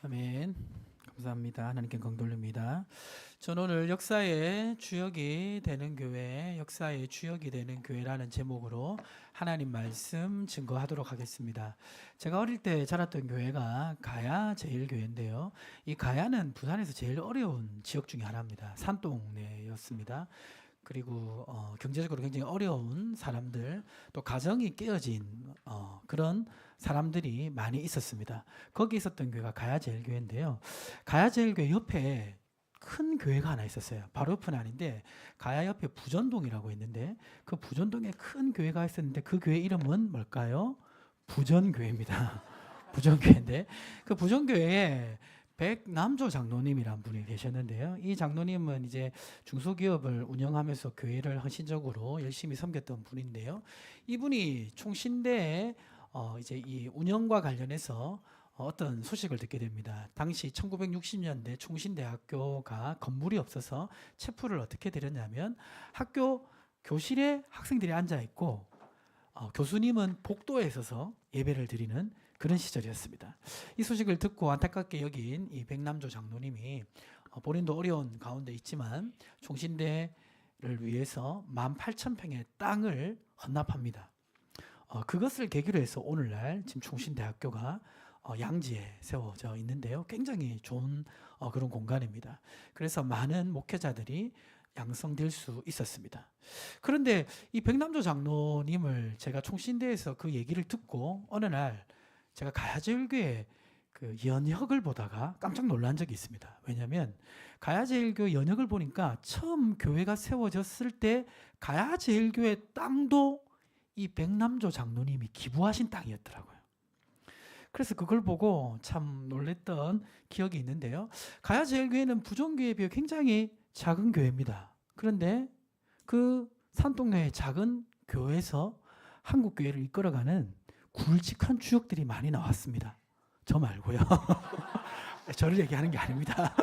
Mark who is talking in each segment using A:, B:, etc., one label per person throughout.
A: 아멘. 감사합니다. 하나님께 영광 돌립니다. 저는 오늘 역사의 주역이 되는 교회, 역사의 주역이 되는 교회라는 제목으로 하나님 말씀 증거하도록 하겠습니다. 제가 어릴 때 자랐던 교회가 가야 제일교회인데요. 이 가야는 부산에서 제일 어려운 지역 중에 하나입니다. 산동네였습니다. 그리고 경제적으로 굉장히 어려운 사람들, 또 가정이 깨어진 그런 사람들이 많이 있었습니다. 거기 있었던 교회가 가야제일교회인데요. 가야제일교회 옆에 큰 교회가 하나 있었어요. 바로 옆은 아닌데 가야 옆에 부전동이라고 있는데 그 부전동에 큰 교회가 있었는데 그 교회 이름은 뭘까요? 부전교회입니다. 부전교회인데 그 부전교회에 백남조 장로님이란 분이 계셨는데요. 이 장로님은 이제 중소기업을 운영하면서 교회를 헌신적으로 열심히 섬겼던 분인데요. 이분이 총신대에 이제 이 운영과 관련해서 어떤 소식을 듣게 됩니다. 당시 1960년대 총신대학교가 건물이 없어서 체포를 어떻게 드렸냐면 학교 교실에 학생들이 앉아 있고 교수님은 복도에 서서 예배를 드리는 그런 시절이었습니다. 이 소식을 듣고 안타깝게 여긴 이 백남조 장로님이 본인도 어려운 가운데 있지만 총신대를 위해서 18,000평의 땅을 헌납합니다. 그것을 계기로 해서 오늘날 지금 총신대학교가 양지에 세워져 있는데요. 굉장히 좋은 그런 공간입니다. 그래서 많은 목회자들이 양성될 수 있었습니다. 그런데 이 백남조 장로님을 제가 총신대에서 그 얘기를 듣고 어느 날 제가 가야제일교회 그 연혁을 보다가 깜짝 놀란 적이 있습니다. 왜냐하면 가야제일교회 연혁을 보니까 처음 교회가 세워졌을 때 가야제일교회 땅도 이 백남조 장로님이 기부하신 땅이었더라고요. 그래서 그걸 보고 참 놀랬던 기억이 있는데요. 가야제일교회는 부전교회에 비해 굉장히 작은 교회입니다. 그런데 그 산동네의 작은 교회에서 한국교회를 이끌어가는 굵직한 주역들이 많이 나왔습니다. 저 말고요. 저를 얘기하는 게 아닙니다.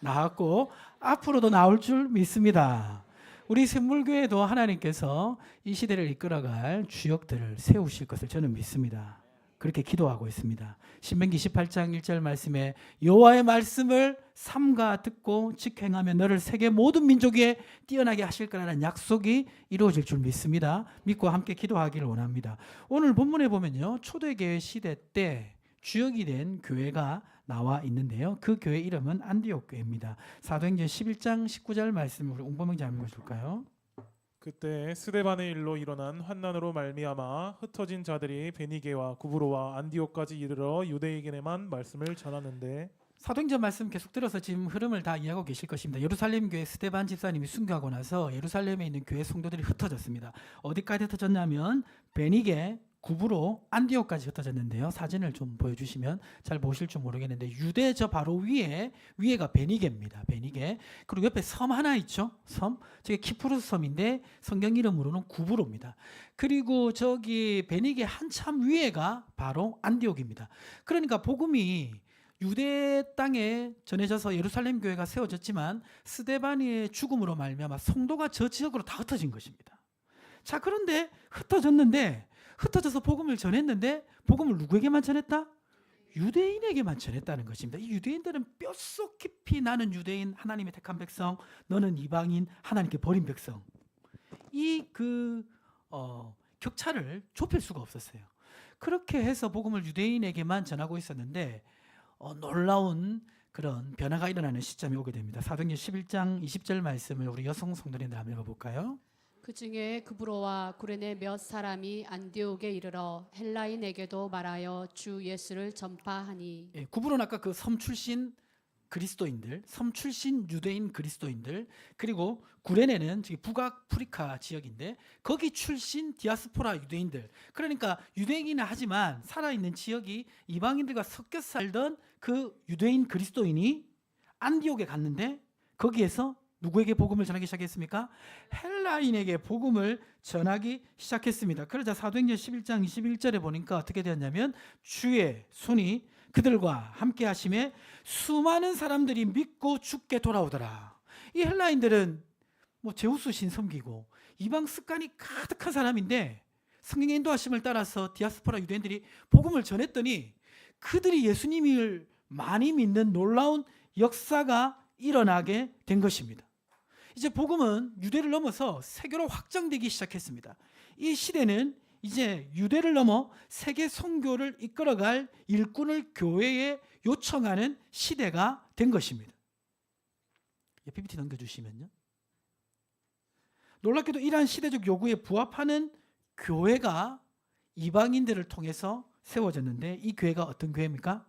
A: 나왔고 앞으로도 나올 줄 믿습니다. 우리 샘물교회도 하나님께서 이 시대를 이끌어갈 주역들을 세우실 것을 저는 믿습니다. 그렇게 기도하고 있습니다. 신명기 18장 1절 말씀에 여호와의 말씀을 삼가 듣고 직행하면 너를 세계 모든 민족 위에 뛰어나게 하실 거라는 약속이 이루어질 줄 믿습니다. 믿고 함께 기도하기를 원합니다. 오늘 본문에 보면요, 초대교회 시대 때 주역이 된 교회가 나와 있는데요. 그 교회 이름은 안디옥 교회입니다. 사도행전 11장 19절 말씀을 옹범영 자매 읽어줄까요?
B: 그때 스데반의 일로 일어난 환난으로 말미암아 흩어진 자들이 베니게와 구브로와 안디옥까지 이르러 유대인에게만 말씀을 전하는데,
A: 사도행전 말씀 계속 들어서 지금 흐름을 다 이해하고 계실 것입니다. 예루살렘 교회 스데반 집사님이 순교하고 나서 예루살렘에 있는 교회 성도들이 흩어졌습니다. 어디까지 흩어졌냐면 베니게, 구브로, 안디옥까지 흩어졌는데요. 사진을 좀 보여주시면 잘 보실 줄 모르겠는데 유대 저 바로 위에가 베니게입니다. 베니게. 그리고 옆에 섬 하나 있죠. 섬. 저게 키프루스 섬인데 성경 이름으로는 구브로입니다. 그리고 저기 베니게 한참 위에가 바로 안디옥입니다. 그러니까 복음이 유대 땅에 전해져서 예루살렘 교회가 세워졌지만 스데반의 죽음으로 말미암아 성도가 저 지역으로 다 흩어진 것입니다. 자, 그런데 흩어져서 복음을 전했는데 복음을 누구에게만 전했다? 유대인에게만 전했다는 것입니다. 이 유대인들은 뼛속 깊이 나는 유대인, 하나님의 택한 백성, 너는 이방인, 하나님께 버린 백성. 이 격차를 좁힐 수가 없었어요. 그렇게 해서 복음을 유대인에게만 전하고 있었는데 놀라운 그런 변화가 일어나는 시점이 오게 됩니다. 사도행전 11장 20절 말씀을 우리 여성 성도님들 한번 읽어볼까요?
C: 그 중에 구브로와 구레네 몇 사람이 안디옥에 이르러 헬라인에게도 말하여 주 예수를 전파하니.
A: 예, 구브로는 아까 그 섬 출신 그리스도인들, 섬 출신 유대인 그리스도인들, 그리고 구레네는 저기 북아프리카 지역인데 거기 출신 디아스포라 유대인들. 그러니까 유대인이나 하지만 살아있는 지역이 이방인들과 섞여 살던 그 유대인 그리스도인이 안디옥에 갔는데 거기에서 누구에게 복음을 전하기 시작했습니까? 헬라인에게 복음을 전하기 시작했습니다. 그러자 사도행전 11장 21절에 보니까 어떻게 되었냐면 주의 손이 그들과 함께 하심에 수많은 사람들이 믿고 주께 돌아오더라. 이 헬라인들은 뭐 제우스 신 섬기고 이방 습관이 가득한 사람인데 성경의 인도하심을 따라서 디아스포라 유대인들이 복음을 전했더니 그들이 예수님을 많이 믿는 놀라운 역사가 일어나게 된 것입니다. 이제 복음은 유대를 넘어서 세계로 확장되기 시작했습니다. 이 시대는 이제 유대를 넘어 세계 선교를 이끌어갈 일꾼을 교회에 요청하는 시대가 된 것입니다. PPT 넘겨주시면요. 놀랍게도 이러한 시대적 요구에 부합하는 교회가 이방인들을 통해서 세워졌는데 이 교회가 어떤 교회입니까?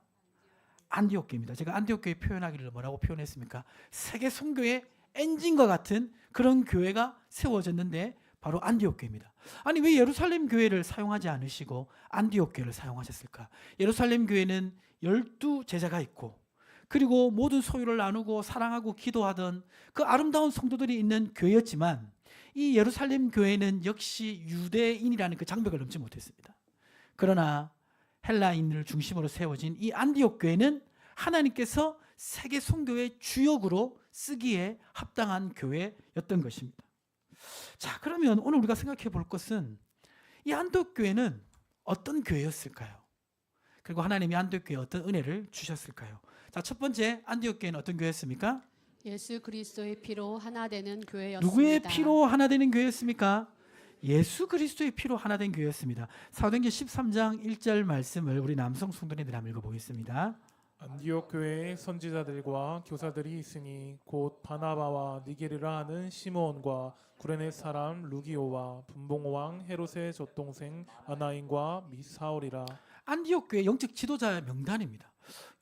A: 안디옥 교회입니다. 제가 안디옥 교회 표현하기를 뭐라고 표현했습니까? 세계 선교의 엔진과 같은 그런 교회가 세워졌는데 바로 안디옥 교회입니다. 아니 왜 예루살렘 교회를 사용하지 않으시고 안디옥 교회를 사용하셨을까? 예루살렘 교회는 12제자가 있고 그리고 모든 소유를 나누고 사랑하고 기도하던 그 아름다운 성도들이 있는 교회였지만 이 예루살렘 교회는 역시 유대인이라는 그 장벽을 넘지 못했습니다. 그러나 헬라인을 중심으로 세워진 이 안디옥 교회는 하나님께서 세계 선교의 주역으로 쓰기에 합당한 교회였던 것입니다. 자, 그러면 오늘 우리가 생각해 볼 것은 이 안디옥 교회는 어떤 교회였을까요? 그리고 하나님이 안디옥 교회에 어떤 은혜를 주셨을까요? 자, 첫 번째 안디옥 교회는 어떤 교회였습니까?
C: 예수 그리스도의 피로 하나 되는 교회였습니다.
A: 누구의 피로 하나 되는 교회였습니까? 예수 그리스도의 피로 하나 된 교회였습니다. 사도행전 13장 1절 말씀을 우리 남성 성도님들 한번 읽어보겠습니다.
B: 안디옥 교회에 선지자들과 교사들이 있으니 곧 바나바와 니게르라 하는 시므온과 구레네 사람 루기오와 분봉 왕 헤롯의 젖동생 아나인과 및 사울이라.
A: 안디옥 교회 영적 지도자 명단입니다.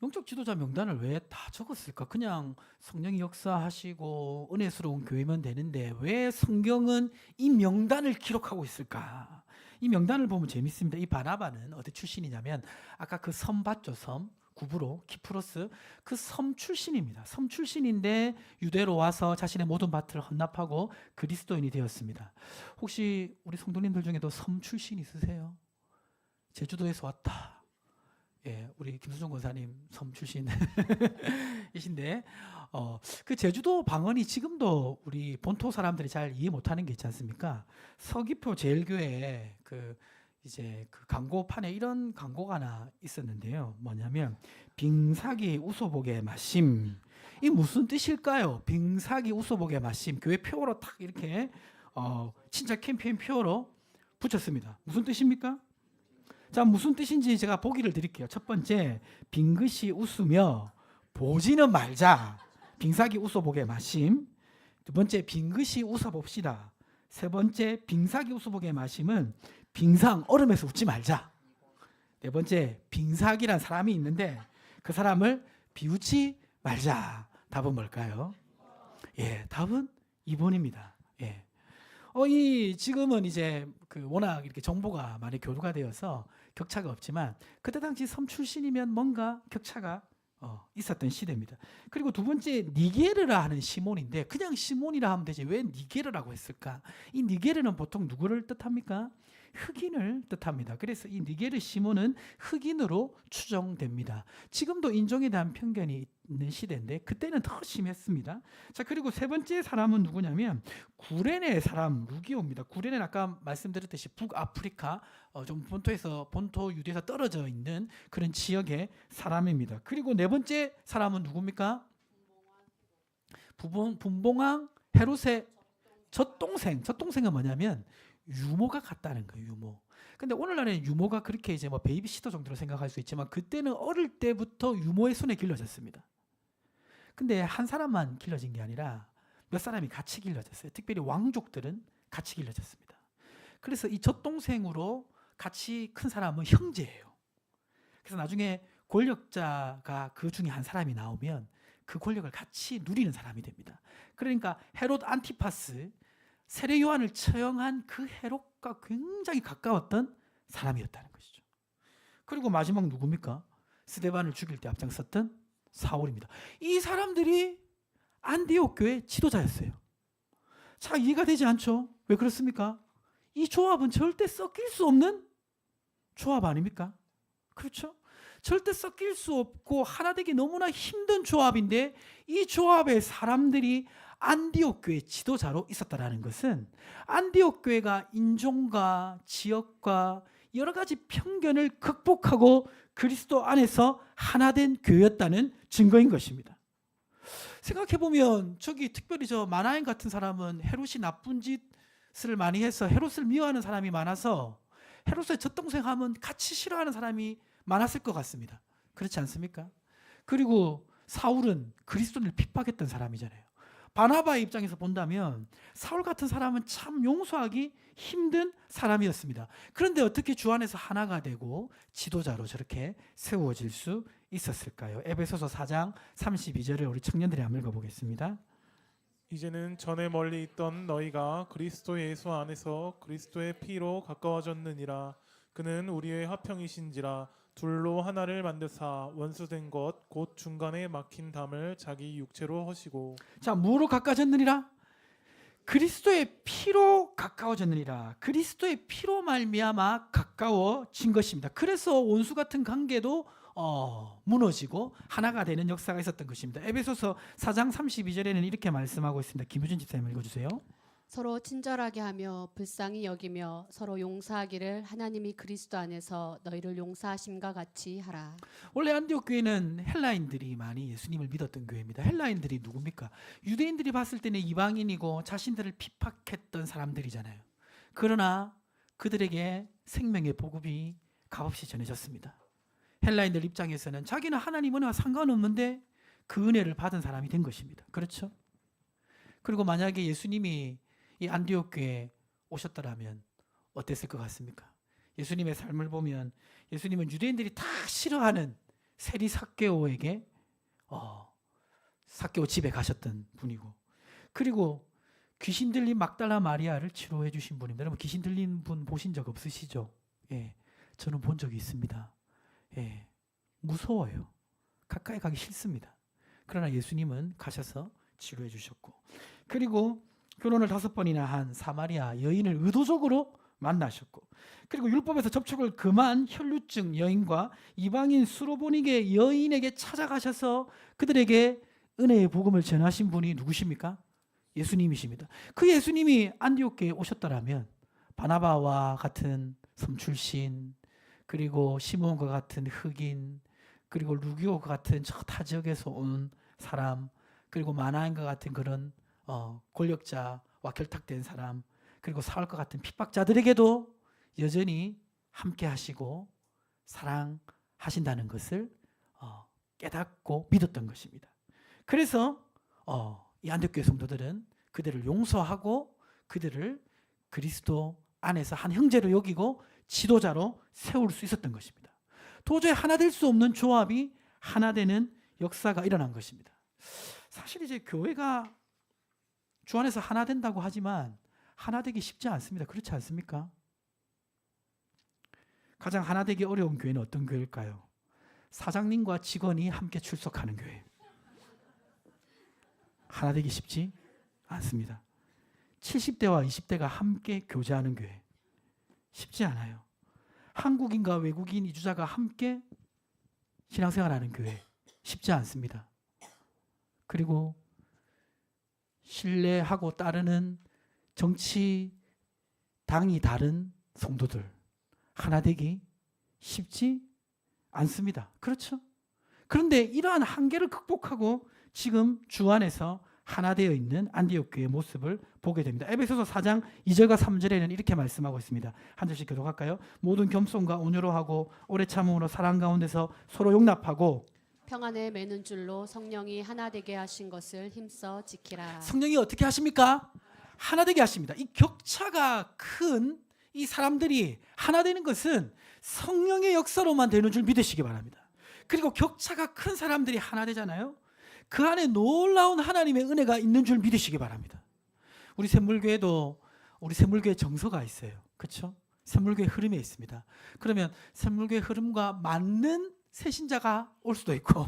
A: 영적 지도자 명단을 왜 다 적었을까? 그냥 성령이 역사하시고 은혜스러운 교회면 되는데 왜 성경은 이 명단을 기록하고 있을까? 이 명단을 보면 재밌습니다. 이 바나바는 어디 출신이냐면 아까 그 섬 봤죠? 섬 구브로, 키프로스 그 섬 출신입니다. 섬 출신인데 유대로 와서 자신의 모든 밭을 헌납하고 그리스도인이 되었습니다. 혹시 우리 성도님들 중에도 섬 출신 있으세요? 제주도에서 왔다. 예, 우리 김수종 권사님 섬 출신이신데 그 제주도 방언이 지금도 우리 본토 사람들이 잘 이해 못하는 게 있지 않습니까? 서귀포 제일교회에 그 광고판에 이런 광고가 하나 있었는데요. 뭐냐면 빙사기 우소복의 마심. 이 무슨 뜻일까요? 빙사기 우소복의 마심. 교회 표어로 딱 이렇게 친자 캠페인 표어로 붙였습니다. 무슨 뜻입니까? 자, 무슨 뜻인지 제가 보기를 드릴게요. 첫 번째, 빙긋이 웃으며 보지는 말자. 빙사기 웃어보게 마심. 두 번째, 빙긋이 웃어봅시다. 세 번째, 빙사기 웃어보게 마심은 빙상 얼음에서 웃지 말자. 네 번째, 빙사기란 사람이 있는데 그 사람을 비웃지 말자. 답은 뭘까요? 예, 답은 2번입니다. 예. 지금은 이제 워낙 이렇게 정보가 많이 교류가 되어서 격차가 없지만 그때 당시 섬 출신이면 뭔가 격차가 있었던 시대입니다. 그리고 두 번째 니게르라 하는 시몬인데 그냥 시몬이라 하면 되지 왜 니게르라고 했을까? 이 니게르는 보통 누구를 뜻합니까? 흑인을 뜻합니다. 그래서 이 니게르 시몬은 흑인으로 추정됩니다. 지금도 인종에 대한 편견이 있는 시대인데 그때는 더 심했습니다. 자, 그리고 세 번째 사람은 누구냐면 구레네 사람 루기오입니다. 구레네는 아까 말씀드렸듯이 북아프리카 좀 본토 유대에서 떨어져 있는 그런 지역의 사람입니다. 그리고 네 번째 사람은 누굽니까? 분봉왕 헤롯의 젖동생은 뭐냐면 유모가 같다는 거예요. 유모. 근데 오늘날에는 유모가 그렇게 이제 뭐 베이비시터 정도로 생각할 수 있지만 그때는 어릴 때부터 유모의 손에 길러졌습니다. 근데 한 사람만 길러진 게 아니라 몇 사람이 같이 길러졌어요. 특별히 왕족들은 같이 길러졌습니다. 그래서 이 젖동생으로 같이 큰 사람은 형제예요. 그래서 나중에 권력자가 그 중에 한 사람이 나오면 그 권력을 같이 누리는 사람이 됩니다. 그러니까 헤롯 안티파스 세례 요한을 처형한 그 헤롯과 굉장히 가까웠던 사람이었다는 것이죠. 그리고 마지막 누굽니까? 스데반을 죽일 때 앞장섰던 사울입니다. 이 사람들이 안디옥 교회 지도자였어요. 자, 이해가 되지 않죠? 왜 그렇습니까? 이 조합은 절대 섞일 수 없는 조합 아닙니까? 그렇죠? 절대 섞일 수 없고 하나 되기 너무나 힘든 조합인데 이 조합의 사람들이 안디옥 교회 지도자로 있었다라는 것은 안디옥 교회가 인종과 지역과 여러 가지 편견을 극복하고 그리스도 안에서 하나된 교회였다는 증거인 것입니다. 생각해보면 저기 특별히 저 마나행 같은 사람은 헤롯이 나쁜 짓을 많이 해서 헤롯을 미워하는 사람이 많아서 헤롯의 젖동생 하면 같이 싫어하는 사람이 많았을 것 같습니다. 그렇지 않습니까? 그리고 사울은 그리스도를 핍박했던 사람이잖아요. 바나바의 입장에서 본다면 사울 같은 사람은 참 용서하기 힘든 사람이었습니다. 그런데 어떻게 주 안에서 하나가 되고 지도자로 저렇게 세워질 수 있었을까요? 에베소서 4장 32절을 우리 청년들이 한번 읽어보겠습니다.
B: 이제는 전에 멀리 있던 너희가 그리스도 예수 안에서 그리스도의 피로 가까워졌느니라. 그는 우리의 화평이신지라. 둘로 하나를 만드사 원수된 것 곧 중간에 막힌 담을 자기 육체로 허시고.
A: 자, 뭐로 가까워졌느니라? 그리스도의 피로 가까워졌느니라. 그리스도의 피로 말미암아 가까워진 것입니다. 그래서 원수 같은 관계도 무너지고 하나가 되는 역사가 있었던 것입니다. 에베소서 4장 32절에는 이렇게 말씀하고 있습니다. 김우진 집사님 읽어주세요.
C: 서로 친절하게 하며 불쌍히 여기며 서로 용서하기를 하나님이 그리스도 안에서 너희를 용서하심과 같이 하라.
A: 원래 안디옥 교회는 헬라인들이 많이 예수님을 믿었던 교회입니다. 헬라인들이 누굽니까? 유대인들이 봤을 때는 이방인이고 자신들을 핍박했던 사람들이잖아요. 그러나 그들에게 생명의 복음이 값없이 전해졌습니다. 헬라인들 입장에서는 자기는 하나님 은혜와 상관없는데 그 은혜를 받은 사람이 된 것입니다. 그렇죠? 그리고 만약에 예수님이 이 안디옥 교회에 오셨더라면 어땠을 것 같습니까? 예수님의 삶을 보면 예수님은 유대인들이 다 싫어하는 세리 삭개오에게 삭개오 집에 가셨던 분이고, 그리고 귀신 들린 막달라 마리아를 치료해 주신 분입니다. 여러분 귀신 들린 분 보신 적 없으시죠? 예, 저는 본 적이 있습니다. 예, 무서워요. 가까이 가기 싫습니다. 그러나 예수님은 가셔서 치료해 주셨고, 그리고 결혼을 5번이나 한 사마리아 여인을 의도적으로 만나셨고, 그리고 율법에서 접촉을 금한 혈루증 여인과 이방인 수로보니게 여인에게 찾아가셔서 그들에게 은혜의 복음을 전하신 분이 누구십니까? 예수님이십니다. 그 예수님이 안디옥교에 오셨더라면 바나바와 같은 섬 출신, 그리고 시몬과 같은 흑인, 그리고 루기오과 같은 저 타 지역에서 온 사람, 그리고 마나인과 같은 그런 권력자와 결탁된 사람, 그리고 사울과 같은 핍박자들에게도 여전히 함께 하시고 사랑하신다는 것을 깨닫고 믿었던 것입니다. 그래서 이 안디옥교회 성도들은 그들을 용서하고 그들을 그리스도 안에서 한 형제로 여기고 지도자로 세울 수 있었던 것입니다. 도저히 하나 될 수 없는 조합이 하나 되는 역사가 일어난 것입니다. 사실 이제 교회가 주 안에서 하나 된다고 하지만 하나 되기 쉽지 않습니다. 그렇지 않습니까? 가장 하나 되기 어려운 교회는 어떤 교회일까요? 사장님과 직원이 함께 출석하는 교회. 하나 되기 쉽지 않습니다. 70대와 20대가 함께 교제하는 교회. 쉽지 않아요. 한국인과 외국인 이주자가 함께 신앙생활하는 교회. 쉽지 않습니다. 그리고 신뢰하고 따르는 정치당이 다른 성도들 하나 되기 쉽지 않습니다. 그렇죠? 그런데 이러한 한계를 극복하고 지금 주 안에서 하나 되어 있는 안디옥 교회의 모습을 보게 됩니다. 에베소서 4장 2절과 3절에는 이렇게 말씀하고 있습니다. 한 절씩 교독할까요? 모든 겸손과 온유로 하고 오래 참음으로 사랑 가운데서 서로 용납하고
C: 평안에 매는 줄로 성령이 하나 되게 하신 것을 힘써 지키라.
A: 성령이 어떻게 하십니까? 하나 되게 하십니다. 이 격차가 큰 이 사람들이 하나 되는 것은 성령의 역사로만 되는 줄 믿으시기 바랍니다. 그리고 격차가 큰 사람들이 하나 되잖아요. 그 안에 놀라운 하나님의 은혜가 있는 줄 믿으시기 바랍니다. 우리 샘물교회도 우리 샘물교회 정서가 있어요. 그렇죠? 샘물교회 흐름에 있습니다. 그러면 샘물교회 흐름과 맞는 새신자가 올 수도 있고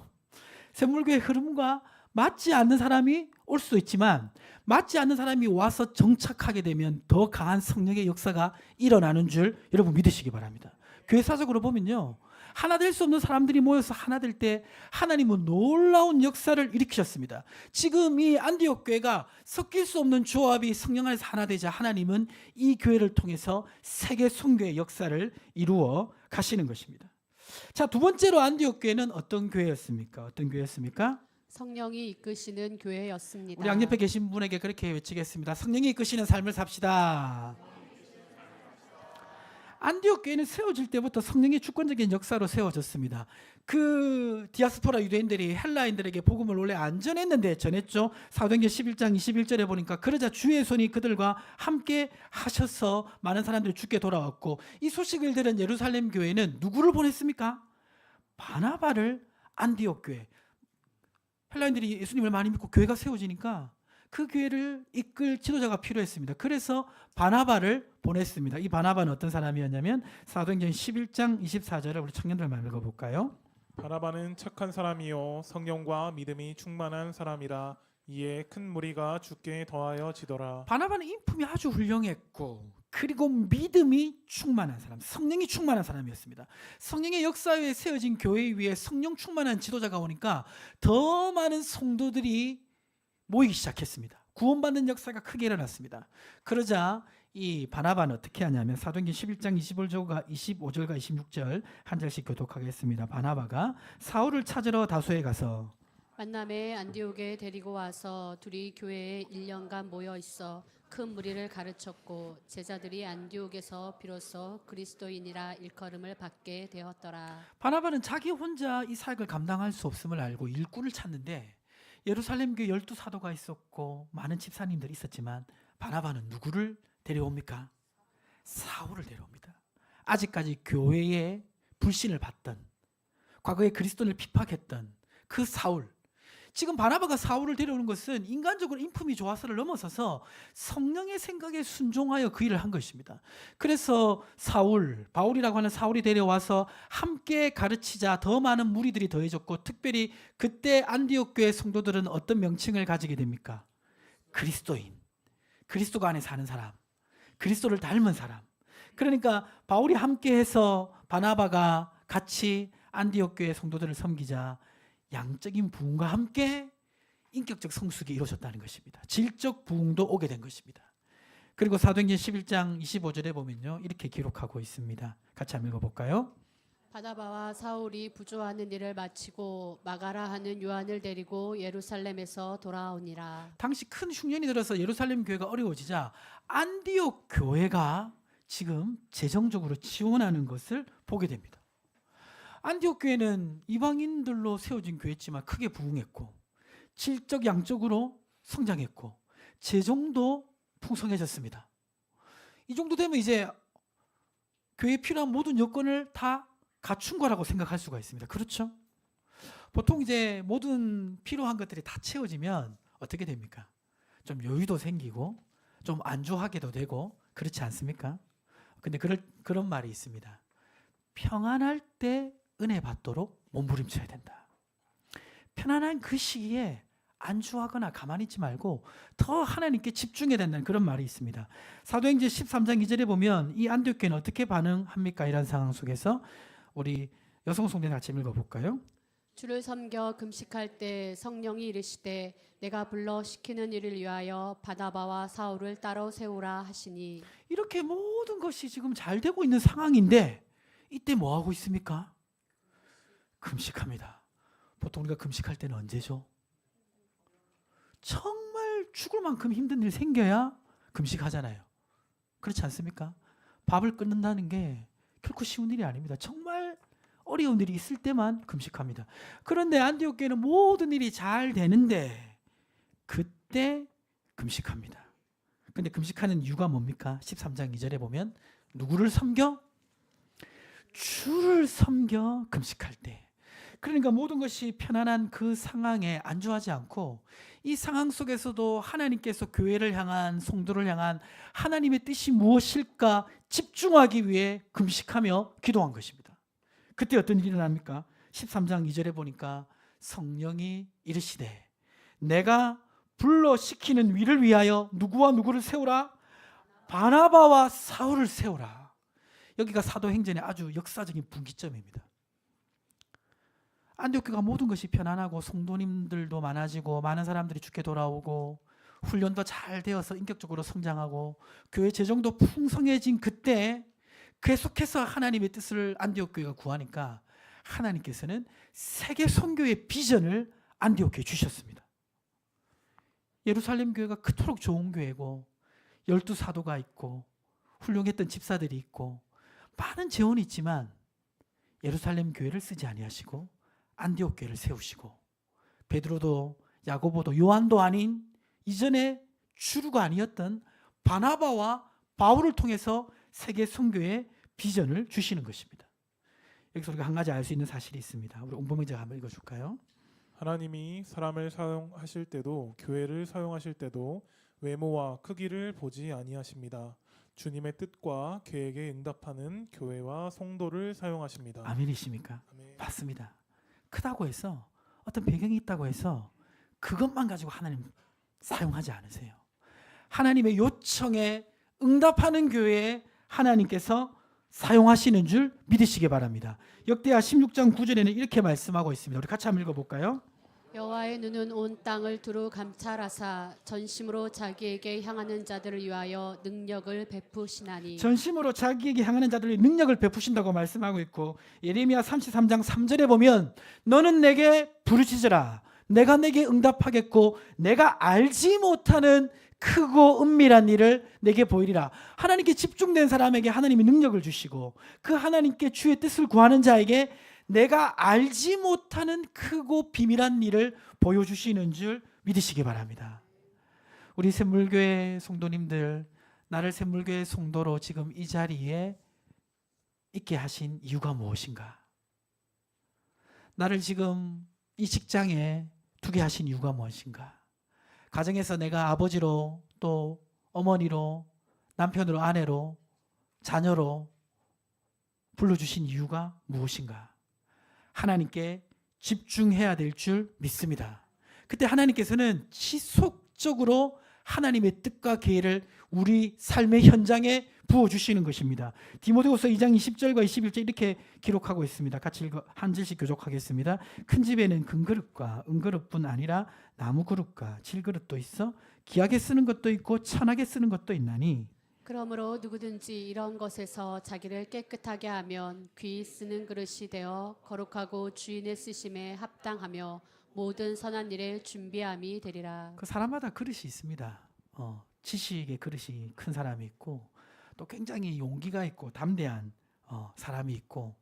A: 샘물교회 흐름과 맞지 않는 사람이 올 수도 있지만 맞지 않는 사람이 와서 정착하게 되면 더 강한 성령의 역사가 일어나는 줄 여러분 믿으시기 바랍니다. 교회사적으로 보면요, 하나 될 수 없는 사람들이 모여서 하나 될 때 하나님은 놀라운 역사를 일으키셨습니다. 지금 이 안디옥 교회가 섞일 수 없는 조합이 성령 안에서 하나 되자 하나님은 이 교회를 통해서 세계 선교의 역사를 이루어 가시는 것입니다. 자, 두 번째로 안디옥 교회는 어떤 교회였습니까? 어떤 교회였습니까?
C: 성령이 이끄시는 교회였습니다.
A: 우리 양옆에 계신 분에게 그렇게 외치겠습니다. 성령이 이끄시는 삶을 삽시다. 안디옥 교회는 세워질 때부터 성령의 주권적인 역사로 세워졌습니다. 그 디아스포라 유대인들이 헬라인들에게 복음을 원래 안 전했는데 전했죠. 사도행전 11장 21절에 보니까 그러자 주의 손이 그들과 함께 하셔서 많은 사람들이 주께 돌아왔고, 이 소식을 들은 예루살렘 교회는 누구를 보냈습니까? 바나바를 안디옥 교회. 헬라인들이 예수님을 많이 믿고 교회가 세워지니까 그 교회를 이끌 지도자가 필요했습니다. 그래서 바나바를 보냈습니다. 이 바나바는 어떤 사람이었냐면 사도행전 11장 24절을 우리 청년들만 읽어볼까요?
B: 바나바는 착한 사람이요 성령과 믿음이 충만한 사람이라. 이에 큰 무리가 주께 더하여 지더라.
A: 바나바는 인품이 아주 훌륭했고, 그리고 믿음이 충만한 사람, 성령이 충만한 사람이었습니다. 성령의 역사에 세워진 교회 위에 성령 충만한 지도자가 오니까 더 많은 성도들이 모이기 시작했습니다. 구원받는 역사가 크게 일어났습니다. 그러자 이 바나바는 어떻게 하냐면 사도행전 11장 25절과 26절 한 절씩 교독하겠습니다. 바나바가 사울을 찾으러 다소에 가서
C: 만남에 안디옥에 데리고 와서 둘이 교회에 1년간 모여 있어 큰 무리를 가르쳤고 제자들이 안디옥에서 비로소 그리스도인이라 일컬음을 받게 되었더라.
A: 바나바는 자기 혼자 이 사역을 감당할 수 없음을 알고 일꾼을 찾는데, 예루살렘 교회 12사도가 있었고 많은 집사님들이 있었지만 바나바는 누구를 데려옵니까? 사울을 데려옵니다. 아직까지 교회에 불신을 받던, 과거에 그리스도를 핍박했던 그 사울. 지금 바나바가 사울을 데려오는 것은 인간적으로 인품이 좋아서를 넘어서서 성령의 생각에 순종하여 그 일을 한 것입니다. 그래서 바울이라고 하는 사울이 데려와서 함께 가르치자 더 많은 무리들이 더해졌고, 특별히 그때 안디옥 교회 성도들은 어떤 명칭을 가지게 됩니까? 그리스도인, 그리스도가 안에 사는 사람, 그리스도를 닮은 사람. 그러니까 바울이 함께해서 바나바가 같이 안디옥 교회 성도들을 섬기자 양적인 부흥과 함께 인격적 성숙이 이루어졌다는 것입니다. 질적 부흥도 오게 된 것입니다. 그리고 사도행전 11장 25절에 보면요, 이렇게 기록하고 있습니다. 같이 한번 읽어볼까요?
C: 바나바와 사울이 부조하는 일을 마치고 마가라 하는 요한을 데리고 예루살렘에서 돌아오니라.
A: 당시 큰 흉년이 들어서 예루살렘 교회가 어려워지자 안디옥 교회가 지금 재정적으로 지원하는 것을 보게 됩니다. 안디옥 교회는 이방인들로 세워진 교회였지만 크게 부흥했고, 질적 양적으로 성장했고, 재정도 풍성해졌습니다. 이 정도 되면 이제 교회에 필요한 모든 여건을 다 갖춘 거라고 생각할 수가 있습니다. 그렇죠? 보통 이제 모든 필요한 것들이 다 채워지면 어떻게 됩니까? 좀 여유도 생기고 좀 안주하게도 되고, 그렇지 않습니까? 근데 그런 말이 있습니다. 평안할 때 은혜 받도록 몸부림쳐야 된다. 편안한 그 시기에 안주하거나 가만히 있지 말고 더 하나님께 집중해야 된다는 그런 말이 있습니다. 사도행전 13장 2절에 보면 이 안디옥 교회는 어떻게 반응합니까? 이런 상황 속에서 우리 여성 성도님 같이 읽어볼까요?
C: 주를 섬겨 금식할 때 성령이 이르시되 내가 불러 시키는 일을 위하여 바나바와 사울을 따로 세우라 하시니.
A: 이렇게 모든 것이 지금 잘 되고 있는 상황인데 이때 뭐 하고 있습니까? 금식합니다. 보통 우리가 금식할 때는 언제죠? 정말 죽을 만큼 힘든 일 생겨야 금식하잖아요. 그렇지 않습니까? 밥을 끊는다는 게 결코 쉬운 일이 아닙니다. 정말 어려운 일이 있을 때만 금식합니다. 그런데 안디옥 교회는 모든 일이 잘 되는데 그때 금식합니다. 근데 금식하는 이유가 뭡니까? 13장 2절에 보면 누구를 섬겨? 주를 섬겨 금식할 때. 그러니까 모든 것이 편안한 그 상황에 안주하지 않고 이 상황 속에서도 하나님께서 교회를 향한, 성도를 향한 하나님의 뜻이 무엇일까 집중하기 위해 금식하며 기도한 것입니다. 그때 어떤 일이 일어납니까? 13장 2절에 보니까 성령이 이르시되 내가 불러 시키는 위를 위하여 누구와 누구를 세우라? 바나바와 사울을 세우라. 여기가 사도행전의 아주 역사적인 분기점입니다. 안디옥 교회가 모든 것이 편안하고 성도님들도 많아지고 많은 사람들이 주께 돌아오고 훈련도 잘 되어서 인격적으로 성장하고 교회 재정도 풍성해진 그때 계속해서 하나님의 뜻을 안디옥 교회가 구하니까 하나님께서는 세계 선교의 비전을 안디옥에 주셨습니다. 예루살렘 교회가 그토록 좋은 교회고 12사도가 있고 훌륭했던 집사들이 있고 많은 재원이 있지만 예루살렘 교회를 쓰지 아니하시고 안디옥 교회를 세우시고 베드로도 야고보도 요한도 아닌 이전에 주류가 아니었던 바나바와 바울을 통해서 세계 선교의 비전을 주시는 것입니다. 여기서 우리가 한 가지 알 수 있는 사실이 있습니다. 우리 옹범이제가 한번 읽어줄까요?
B: 하나님이 사람을 사용하실 때도 교회를 사용하실 때도 외모와 크기를 보지 아니하십니다. 주님의 뜻과 계획에 응답하는 교회와 성도를 사용하십니다.
A: 아멘이십니까?
B: 아멘.
A: 맞습니다. 크다고 해서 어떤 배경이 있다고 해서 그것만 가지고 하나님 사용하지 않으세요. 하나님의 요청에 응답하는 교회에 하나님께서 사용하시는 줄 믿으시기 바랍니다. 역대하 16장 9절에는 이렇게 말씀하고 있습니다. 우리 같이 한번 읽어볼까요?
C: 여호와의 눈은 온 땅을 두루 감찰하사 전심으로 자기에게 향하는 자들을 위하여 능력을 베푸시나니.
A: 전심으로 자기에게 향하는 자들의 능력을 베푸신다고 말씀하고 있고 예레미야 33장 3절에 보면 너는 내게 부르짖으라 내가 내게 응답하겠고 내가 알지 못하는 크고 은밀한 일을 내게 보이리라. 하나님께 집중된 사람에게 하나님이 능력을 주시고 그 하나님께 주의 뜻을 구하는 자에게 내가 알지 못하는 크고 비밀한 일을 보여주시는 줄 믿으시기 바랍니다. 우리 샘물교회 성도님들, 나를 샘물교회 성도로 지금 이 자리에 있게 하신 이유가 무엇인가? 나를 지금 이 직장에 두게 하신 이유가 무엇인가? 가정에서 내가 아버지로 또 어머니로 남편으로 아내로 자녀로 불러주신 이유가 무엇인가? 하나님께 집중해야 될 줄 믿습니다. 그때 하나님께서는 지속적으로 하나님의 뜻과 계획을 우리 삶의 현장에 부어주시는 것입니다. 디모데후서 2장 20절과 21절 이렇게 기록하고 있습니다. 같이 한 절씩 교독하겠습니다. 큰 집에는 금그릇과 은그릇뿐 아니라 나무그릇과 질그릇도 있어 귀하게 쓰는 것도 있고 천하게 쓰는 것도 있나니
C: 그러므로 누구든지 이런 것에서 자기를 깨끗하게 하면 귀히 쓰는 그릇이 되어 거룩하고 주인의 쓰심에 합당하며 모든 선한 일에 준비함이 되리라.
A: 그 사람마다 그릇이 있습니다. 지식의 그릇이 큰 사람이 있고 또 굉장히 용기가 있고 담대한 사람이 있고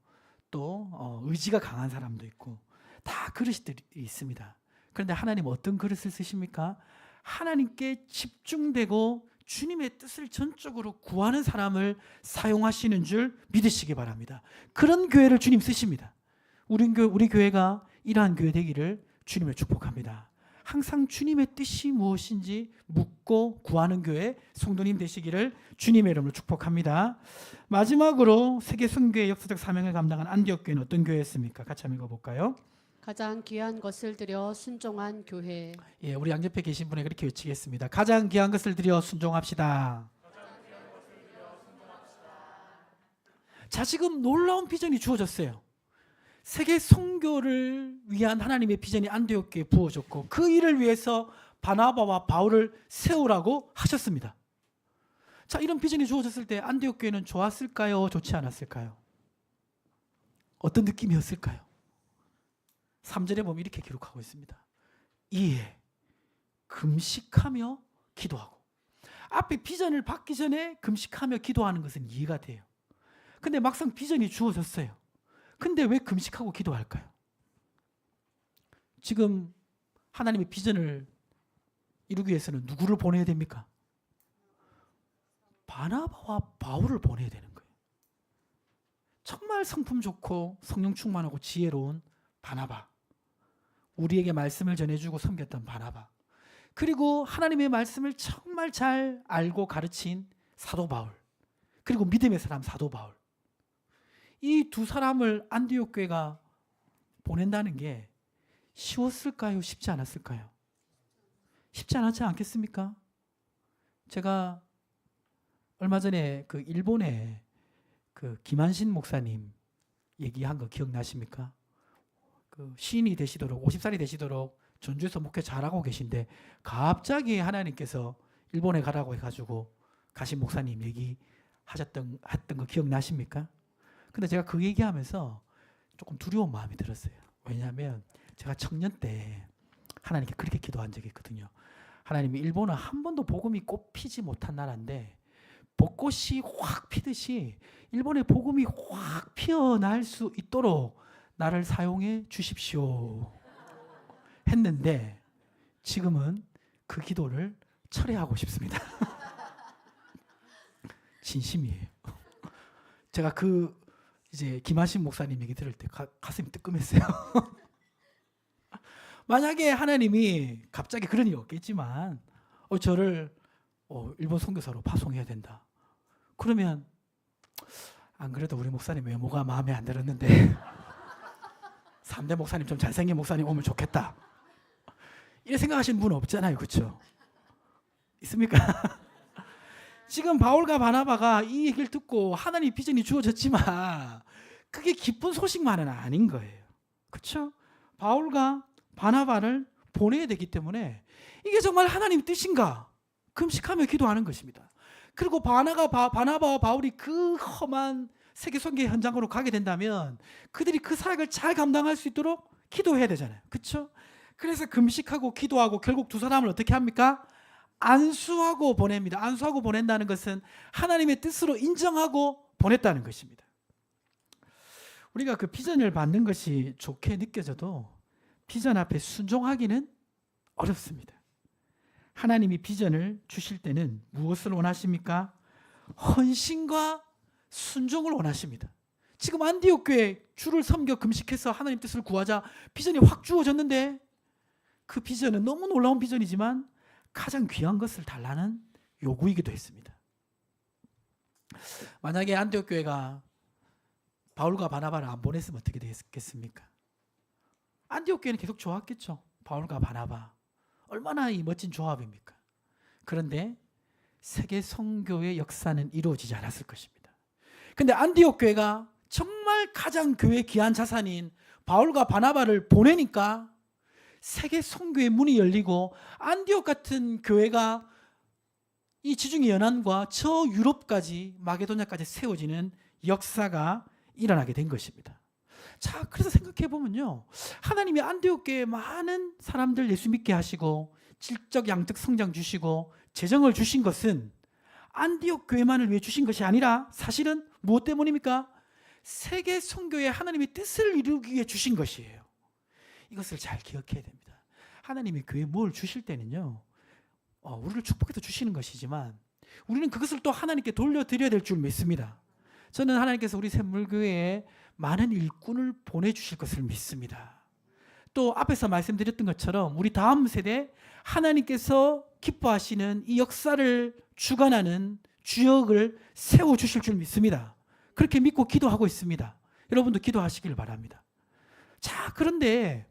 A: 또 의지가 강한 사람도 있고 다 그릇들이 있습니다. 그런데 하나님 어떤 그릇을 쓰십니까? 하나님께 집중되고 주님의 뜻을 전적으로 구하는 사람을 사용하시는 줄 믿으시기 바랍니다. 그런 교회를 주님 쓰십니다. 우리 교회가 이러한 교회 되기를 주님을 축복합니다. 항상 주님의 뜻이 무엇인지 묻고 구하는 교회 성도님 되시기를 주님의 이름으로 축복합니다. 마지막으로 세계 선교의 역사적 사명을 감당한 안디옥 교회는 어떤 교회였습니까? 같이 한번 읽어볼까요?
C: 가장 귀한 것을 들여 순종한 교회.
A: 예, 우리 양옆에 계신 분에 그렇게 외치겠습니다. 가장 귀한 것을 들여 순종합시다. 자, 지금 놀라운 비전이 주어졌어요. 세계 선교를 위한 하나님의 비전이 안디옥 교회에 부어졌고 그 일을 위해서 바나바와 바울을 세우라고 하셨습니다. 자, 이런 비전이 주어졌을 때 안디옥 교회는 좋았을까요? 좋지 않았을까요? 어떤 느낌이었을까요? 3절에 보면 이렇게 기록하고 있습니다. 이에 금식하며 기도하고. 앞에 비전을 받기 전에 금식하며 기도하는 것은 이해가 돼요. 근데 막상 비전이 주어졌어요. 근데 왜 금식하고 기도할까요? 지금 하나님의 비전을 이루기 위해서는 누구를 보내야 됩니까? 바나바와 바울을 보내야 되는 거예요. 정말 성품 좋고 성령 충만하고 지혜로운 바나바, 우리에게 말씀을 전해주고 섬겼던 바나바, 그리고 하나님의 말씀을 정말 잘 알고 가르친 사도 바울, 그리고 믿음의 사람 사도 바울, 이 두 사람을 안디옥 교회가 보낸다는 게 쉬웠을까요? 쉽지 않았을까요? 쉽지 않았지 않겠습니까? 제가 얼마 전에 그 일본의 그 김한신 목사님 얘기한 거 기억나십니까? 그 시인이 되시도록 50살이 되시도록 전주에서 목회 잘하고 계신데 갑자기 하나님께서 일본에 가라고 해가지고 가신 목사님 얘기하셨던 거 기억나십니까? 근데 제가 그 얘기하면서 조금 두려운 마음이 들었어요. 왜냐하면 제가 청년 때 하나님께 그렇게 기도한 적이 있거든요. 하나님이 일본은 한 번도 복음이 꽃 피지 못한 나라인데 벚꽃이 확 피듯이 일본의 복음이 확 피어날 수 있도록 나를 사용해 주십시오 했는데 지금은 그 기도를 철회하고 싶습니다. 진심이에요. 제가 이제 김하신 목사님 얘기 들을 때 가슴이 뜨끔했어요. 만약에 하나님이 갑자기 그런 일이 없겠지만 저를 일본 선교사로 파송해야 된다. 그러면 안 그래도 우리 목사님 외모가 마음에 안 들었는데 3대 목사님 좀 잘생긴 목사님 오면 좋겠다. 이렇게 생각하시는 분 없잖아요. 그렇죠? 있습니까? 지금 바울과 바나바가 이 얘기를 듣고 하나님 비전이 주어졌지만 그게 기쁜 소식만은 아닌 거예요. 그렇죠? 바울과 바나바를 보내야 되기 때문에 이게 정말 하나님 뜻인가? 금식하며 기도하는 것입니다. 그리고 바나바와 바울이 그 험한 세계 선교 현장으로 가게 된다면 그들이 그 사역을 잘 감당할 수 있도록 기도해야 되잖아요. 그렇죠? 그래서 금식하고 기도하고 결국 두 사람을 어떻게 합니까? 안수하고 보냅니다. 안수하고 보낸다는 것은 하나님의 뜻으로 인정하고 보냈다는 것입니다. 우리가 그 비전을 받는 것이 좋게 느껴져도 비전 앞에 순종하기는 어렵습니다. 하나님이 비전을 주실 때는 무엇을 원하십니까? 헌신과 순종을 원하십니다. 지금 안디옥 교회 주를 섬겨 금식해서 하나님 뜻을 구하자 비전이 확 주어졌는데 그 비전은 너무 놀라운 비전이지만 가장 귀한 것을 달라는 요구이기도 했습니다. 만약에 안디옥 교회가 바울과 바나바를 안 보냈으면 어떻게 되겠습니까? 안디옥 교회는 계속 좋았겠죠. 바울과 바나바 얼마나 이 멋진 조합입니까? 그런데 세계 선교의 역사는 이루어지지 않았을 것입니다. 근데 안디옥 교회가 정말 가장 교회 귀한 자산인 바울과 바나바를 보내니까 세계 선교의 문이 열리고 안디옥 같은 교회가 이 지중해 연안과 저 유럽까지 마게도냐까지 세워지는 역사가 일어나게 된 것입니다. 자, 그래서 생각해 보면요, 하나님이 안디옥 교회에 많은 사람들 예수 믿게 하시고 질적 양적 성장 주시고 재정을 주신 것은 안디옥 교회만을 위해 주신 것이 아니라 사실은 무엇 때문입니까? 세계 선교에 하나님의 뜻을 이루기 위해 주신 것이에요. 이것을 잘 기억해야 됩니다. 하나님이 교회에 뭘 주실 때는요, 우리를 축복해서 주시는 것이지만 우리는 그것을 또 하나님께 돌려드려야 될 줄 믿습니다. 저는 하나님께서 우리 샘물교회에 많은 일꾼을 보내주실 것을 믿습니다. 또 앞에서 말씀드렸던 것처럼 우리 다음 세대 하나님께서 기뻐하시는 이 역사를 주관하는 주역을 세워주실 줄 믿습니다. 그렇게 믿고 기도하고 있습니다. 여러분도 기도하시길 바랍니다. 자, 그런데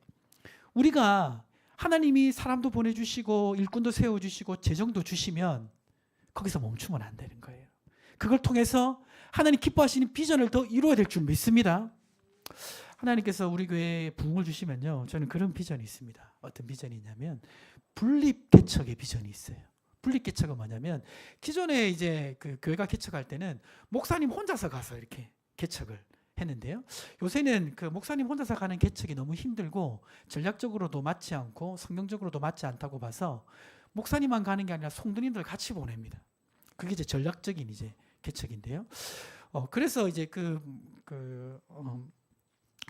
A: 우리가 하나님이 사람도 보내주시고 일꾼도 세워주시고 재정도 주시면 거기서 멈추면 안 되는 거예요. 그걸 통해서 하나님 기뻐하시는 비전을 더 이루어야 될 줄 믿습니다. 하나님께서 우리 교회에 부흥을 주시면요, 저는 그런 비전이 있습니다. 어떤 비전이 있냐면 분립개척의 비전이 있어요. 분립개척은 뭐냐면 기존에 이제 그 교회가 개척할 때는 목사님 혼자서 가서 이렇게 개척을 했는데요, 요새는 그 목사님 혼자서 가는 개척이 너무 힘들고 전략적으로도 맞지 않고 성경적으로도 맞지 않다고 봐서 목사님만 가는 게 아니라 성도님들 같이 보냅니다. 그게 이제 전략적인 이제 개척인데요. 그래서 이제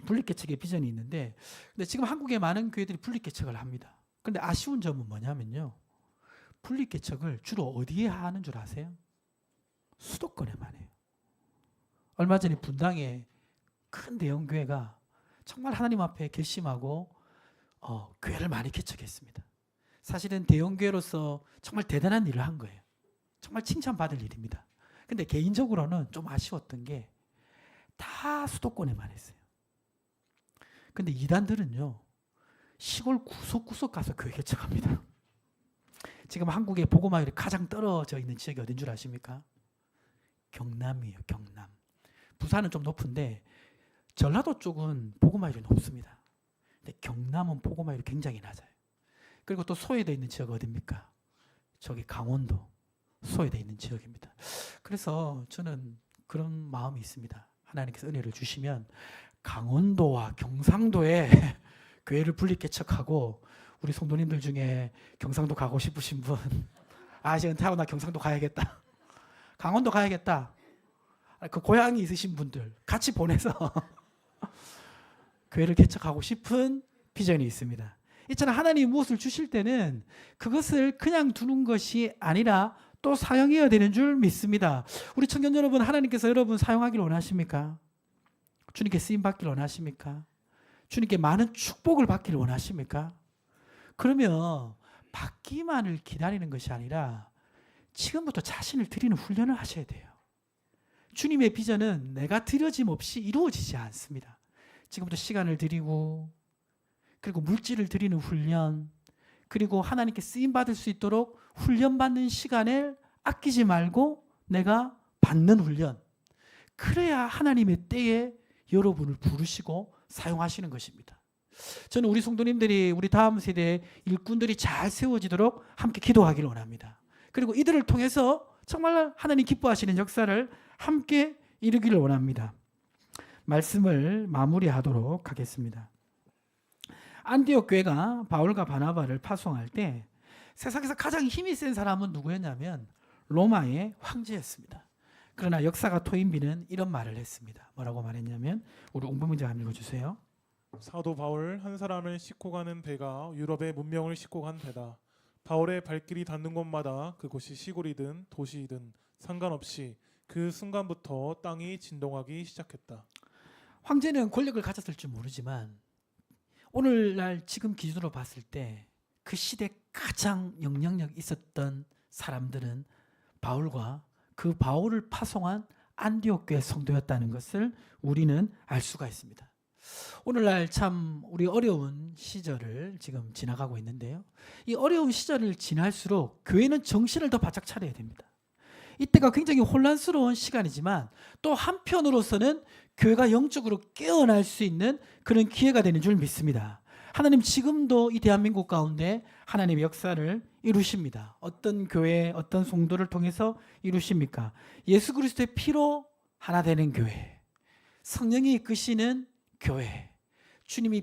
A: 분립개척의 비전이 있는데, 근데 지금 한국의 많은 교회들이 분립개척을 합니다. 그런데 아쉬운 점은 뭐냐면요, 분립개척을 주로 어디에 하는 줄 아세요? 수도권에만 해요. 얼마 전에 분당에 큰 대형 교회가 정말 하나님 앞에 결심하고 교회를 많이 개척했습니다. 사실은 대형 교회로서 정말 대단한 일을 한 거예요. 정말 칭찬받을 일입니다. 근데 개인적으로는 좀 아쉬웠던 게 다 수도권에만 했어요. 근데 이단들은요, 시골 구석구석 가서 교회 개척합니다. 지금 한국의 복음화율이 가장 떨어져 있는 지역이 어딘 줄 아십니까? 경남이에요. 경남. 부산은 좀 높은데 전라도 쪽은 복음화율이 높습니다. 근데 경남은 복음화율이 굉장히 낮아요. 그리고 또 소외되어 있는 지역 어디입니까? 저기 강원도 소외되어 있는 지역입니다. 그래서 저는 그런 마음이 있습니다. 하나님께서 은혜를 주시면 강원도와 경상도에 교회를 분리 개척하고 우리 성도님들 중에 경상도 가고 싶으신 분, 아 이제 은퇴하고 나 경상도 가야겠다, 강원도 가야겠다, 그 고향이 있으신 분들 같이 보내서 교회를 개척하고 싶은 비전이 있습니다. 있잖아, 하나님이 무엇을 주실 때는 그것을 그냥 두는 것이 아니라 또 사용해야 되는 줄 믿습니다. 우리 청년 여러분, 하나님께서 여러분 사용하기를 원하십니까? 주님께 쓰임 받기를 원하십니까? 주님께 많은 축복을 받기를 원하십니까? 그러면 받기만을 기다리는 것이 아니라 지금부터 자신을 드리는 훈련을 하셔야 돼요. 주님의 비전은 내가 드려짐 없이 이루어지지 않습니다. 지금부터 시간을 드리고, 그리고 물질을 드리는 훈련, 그리고 하나님께 쓰임받을 수 있도록 훈련받는 시간을 아끼지 말고 내가 받는 훈련, 그래야 하나님의 때에 여러분을 부르시고 사용하시는 것입니다. 저는 우리 성도님들이, 우리 다음 세대의 일꾼들이 잘 세워지도록 함께 기도하기를 원합니다. 그리고 이들을 통해서 정말 하나님 기뻐하시는 역사를 함께 이루기를 원합니다. 말씀을 마무리하도록 하겠습니다. 안디옥 교회가 바울과 바나바를 파송할 때 세상에서 가장 힘이 센 사람은 누구였냐면 로마의 황제였습니다. 그러나 역사가 토인비는 이런 말을 했습니다. 뭐라고 말했냐면, 우리 옹범민자 한번 읽어주세요.
B: 사도 바울 한 사람을 싣고 가는 배가 유럽의 문명을 싣고 간 배다. 바울의 발길이 닿는 곳마다 그곳이 시골이든 도시이든 상관없이 그 순간부터 땅이 진동하기 시작했다.
A: 황제는 권력을 가졌을지 모르지만 오늘날 지금 기준으로 봤을 때 그 시대 가장 영향력 있었던 사람들은 바울과 그 바울을 파송한 안디옥 교회 성도였다는 것을 우리는 알 수가 있습니다. 오늘날 참 우리 어려운 시절을 지금 지나가고 있는데요. 이 어려운 시절을 지날수록 교회는 정신을 더 바짝 차려야 됩니다. 이때가 굉장히 혼란스러운 시간이지만 또 한편으로서는 교회가 영적으로 깨어날 수 있는 그런 기회가 되는 줄 믿습니다. 하나님 지금도 이 대한민국 가운데 하나님의 역사를 이루십니다. 어떤 교회, 어떤 성도를 통해서 이루십니까? 예수 그리스도의 피로 하나 되는 교회, 성령이 이끄시는 교회, 주님이